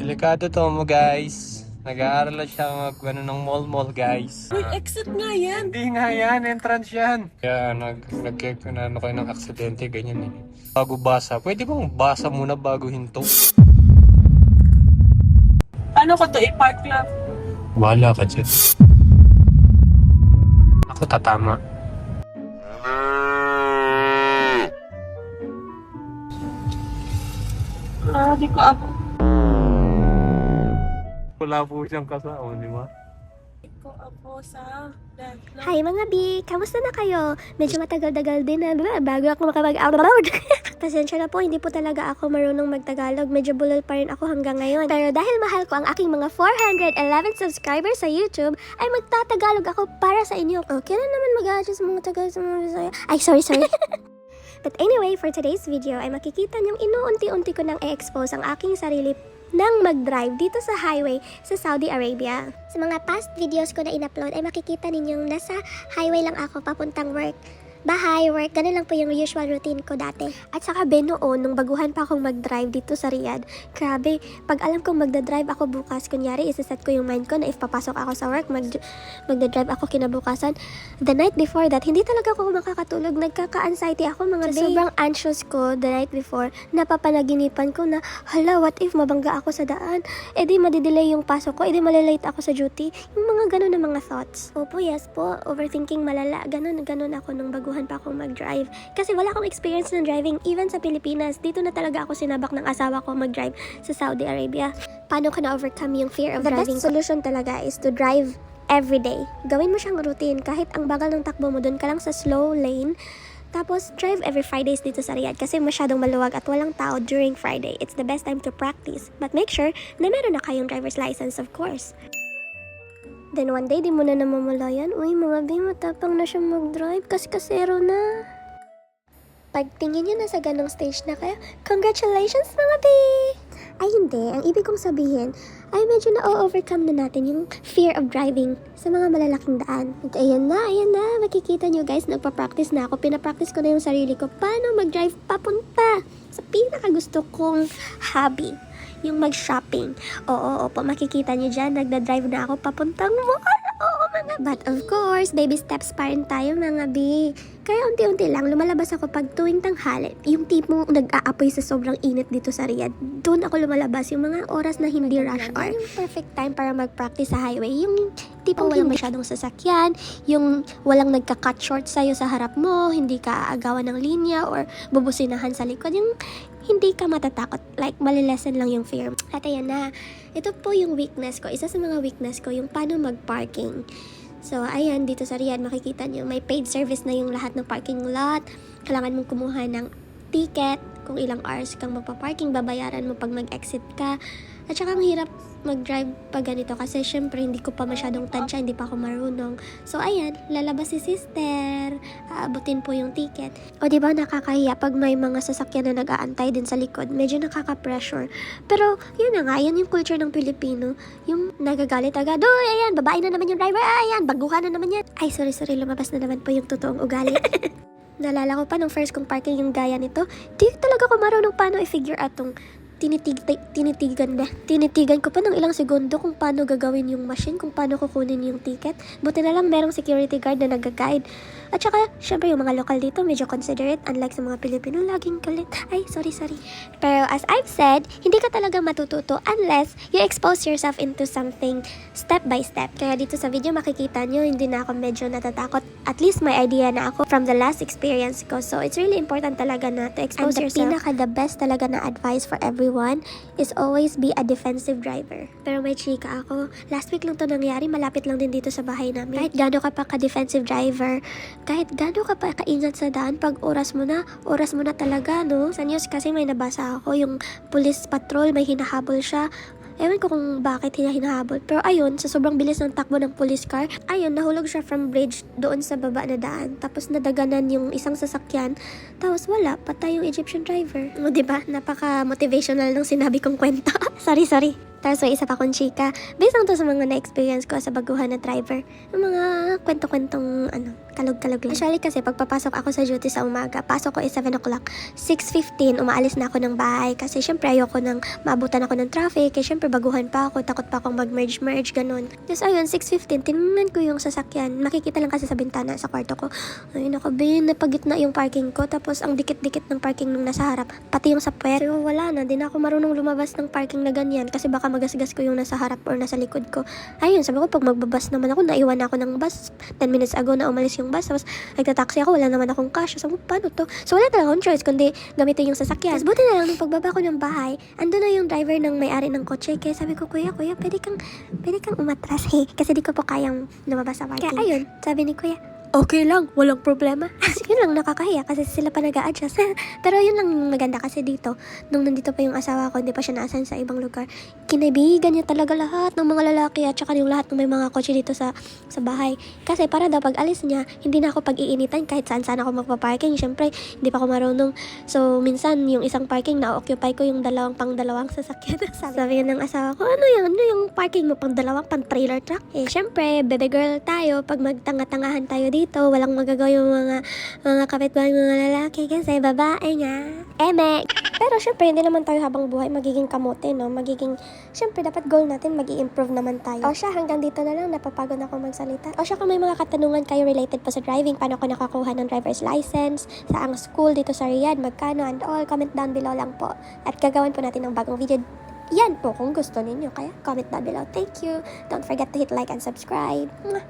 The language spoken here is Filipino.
Delikado to mo guys. Nag-aaral na siya ng mall guys. Uy, exit nga yan. Hindi nga yan, entrance yan. Kaya ano kayo ng aksidente, ganyan eh. Bago basa, pwede bang basa muna bago hinto? Paano ko to i-park lang? Wala ka dyan. Ako tatama. Di ko ako. Wala po siyang kasama, di ba? Di ko ako sa left lang. Hi mga B! Kamusta na kayo? Medyo matagal-tagal din na bago ako makapag Pasensya na po, hindi po talaga ako marunong magtagalog. Medyo bulol pa rin ako hanggang ngayon. Pero dahil mahal ko ang aking mga 411 subscribers sa YouTube, ay magtatagalog ako para sa inyo. Okay na naman mag-adjust mga Tagalog sa mga Bisaya. Ay, sorry. But anyway, for today's video ay makikita niyong inuunti-unti ko nang i-expose ang aking sarili nang mag-drive dito sa highway sa Saudi Arabia. Sa mga past videos ko na in-upload ay makikita ninyong nasa highway lang ako papuntang work. Bahay, work, ganun lang po yung usual routine ko dati. At saka noon, nung baguhan pa akong mag-drive dito sa Riyadh, grabe, pag alam kong magda-drive ako bukas, kunyari, isaset ko yung mind ko na if papasok ako sa work, magda-drive ako kinabukasan. The night before that, hindi talaga ako makakatulog. Nagkaka-anxiety ako mga babe. Sobrang anxious ko the night before, napapanaginipan ko na, hala, what if mabangga ako sa daan? E di madidelay yung pasok ko, e di malilate ako sa duty. Yung mga ganun na mga thoughts. Opo, yes po, overthinking malala. Ganun ako nung baguhan pa akong mag-drive. Kasi wala akong experience ng driving even sa Pilipinas. Dito na talaga ako sinabak ng asawa ko mag-drive sa Saudi Arabia. Paano ko na-overcome yung fear of driving? The best solution talaga is to drive every day. Gawin mo siyang routine. Kahit ang bagal ng takbo mo, dun ka lang sa slow lane. Tapos, drive every Fridays dito sa Riyadh kasi masyadong maluwag at walang tao during Friday. It's the best time to practice. But make sure na meron na kayong driver's license, of course. Then one day, di mo na namamalayan, uy mga B, matapang na siya mag-drive kasi kasero na. Pagtingin nyo na sa ganong stage na kayo, congratulations mga B! Ay hindi, ang ibig kong sabihin ay medyo na-overcome na natin yung fear of driving sa mga malalaking daan. At ayan na, makikita nyo guys, nagpa-practice na ako, pinapractice ko na yung sarili ko, paano mag-drive papunta sa pinakagusto kong hobby. Yung mag-shopping. Oo, makikita nyo dyan, nagda-drive na ako papuntang mall. Oo, mga. But of course, baby steps pa rin tayo, mga B. Kaya unti-unti lang, lumalabas ako pag tuwing tanghali. Yung tipong nag-aapoy sa sobrang init dito sa Riyadh. Doon ako lumalabas, yung mga oras na hindi rush hour. Yung perfect time para mag-practice sa highway. Yung tipong walang masyadong sasakyan, yung walang nagka-cut short sa'yo sa harap mo, hindi ka aagawan ng linya or bubusinahan sa likod. Yung hindi ka matatakot. Like, malilesen lang yung fear. At ayan na, ito po yung weakness ko. Isa sa mga weakness ko, yung paano mag-parking. So, ayan, dito sa Riyadh, makikita nyo, may paid service na yung lahat ng parking lot. Kailangan mong kumuha ng ticket, kung ilang hours kang magpa-parking, babayaran mo pag mag-exit ka. At saka ang hirap mag-drive pag ganito kasi syempre hindi ko pa masyadong tansya, hindi pa ako marunong. So ayan, lalabas si sister, aabutin po yung ticket. O diba nakakahiya pag may mga sasakyan na nag-aantay din sa likod, medyo nakaka-pressure. Pero yun na nga, yan yung culture ng Pilipino, yung nagagalit agad, uy ayan, babae na naman yung driver, ayan, baguhan na naman yan. Ay sorry, lumabas na naman po yung totoong ugali. Nalala ko pa nung first kong parking yung gaya nito, di talaga ko marunong paano i-figure out tong tinitigan ko pa ng ilang segundo kung paano gagawin yung machine, kung paano kukunin yung ticket. Buti na lang merong security guard na nag-guide. At saka, syempre yung mga lokal dito medyo considerate, unlike sa mga Pilipino, laging galit. Ay, sorry. Pero as I've said, hindi ka talaga matututo unless you expose yourself into something step by step. Kaya dito sa video makikita nyo, hindi na ako medyo natatakot. At least may idea na ako from the last experience ko. So, it's really important talaga na to expose yourself. And the best talaga na advice for everyone is always be a defensive driver. Pero may chika ako. Last week lang to nangyari, malapit lang din dito sa bahay namin. Kahit gano'n ka pa ka-defensive driver, kahit gano'n ka pa kaingat sa daan, pag oras mo na talaga, no? Sa news kasi may nabasa ako, yung police patrol, may hinahabol siya. Ewan ko kung bakit hinahabol. Pero ayun, sa sobrang bilis ng takbo ng police car, ayun, nahulog siya from bridge doon sa baba na daan. Tapos nadaganan yung isang sasakyan. Tapos wala, patay yung Egyptian driver. O diba? Napaka-motivational ng sinabi kong kwento. sorry. Tapos may isa pa akong chika. Based lang to sa mga na-experience ko sa baguhan na driver. Yung mga kwento-kwentong kalog-kalog lang. Actually kasi pagpapasok ako sa duty sa umaga, pasok ko is 7 o'clock. 6:15, umaalis na ako ng bahay kasi syempre ayoko nang maabutan ako ng traffic. Kasi syempre baguhan pa ako, takot pa akong mag-merge, ganun. Tapos ayun, 6:15, tinignan ko yung sasakyan. Makikita lang kasi sa bintana sa kwarto ko. Ayun ako, napagitna yung parking ko. Tapos ang dikit-dikit ng parking nung nasa harap. Pati yung sa puwet. So wala na, di na ako marunong lumabas ng parking na ganyan kasi baka magasgas ko yung nasa harap or nasa likod ko. Ayun, sabi ko pag magbabas naman ako, naiwan ako ng bus. 10 minutes ago na umalis yung bus. Tapos nagtataxi ako, wala naman akong cash. Sabi ko, paano to? So wala talaga akong choice kundi gamitin yung sasakyan. Tapos buti na lang nung pagbaba ko ng bahay, ando na yung driver ng may-ari ng kotse. Kaya sabi ko, kuya, pwede kang umatras kasi di ko po kayang lumabas sa parking. Kaya ayun, sabi ni kuya, okay lang, walang problema. Yun lang nakakahiya kasi sila pa nag-a-adjust. Pero yun lang maganda kasi dito, nung nandito pa yung asawa ko, hindi pa siya naasan sa ibang lugar, kinaibigan niya talaga lahat ng mga lalaki at saka yung lahat ng may mga kotse dito sa bahay. Kasi para daw pag alis niya, hindi na ako pag-iinitan kahit saan ako magpa-parking. Siyempre, hindi pa ako marunong. So, minsan yung isang parking na-occupy ko yung pang-dalawang sasakyan. Sabi ng asawa ko, ano yung parking mo pang trailer truck? Eh, siyempre, baby girl tayo, pag magtanga-tangahan tayo dito, walang magagawa yung mga kapitbahay mga lalaki kasi babae nga. Emek! Pero syempre, hindi naman tayo habang buhay magiging kamote, no? Syempre, dapat goal natin, mag-i-improve naman tayo. O siya, hanggang dito na lang, napapagod ako magsalita. O siya, kung may mga katanungan kayo related po sa driving, paano ko nakakuha ng driver's license, sa ang school dito sa Riyadh, magkano and all, comment down below lang po. At gagawin po natin ng bagong video. Yan po kung gusto ninyo. Kaya comment down below. Thank you. Don't forget to hit like and subscribe. Mwah!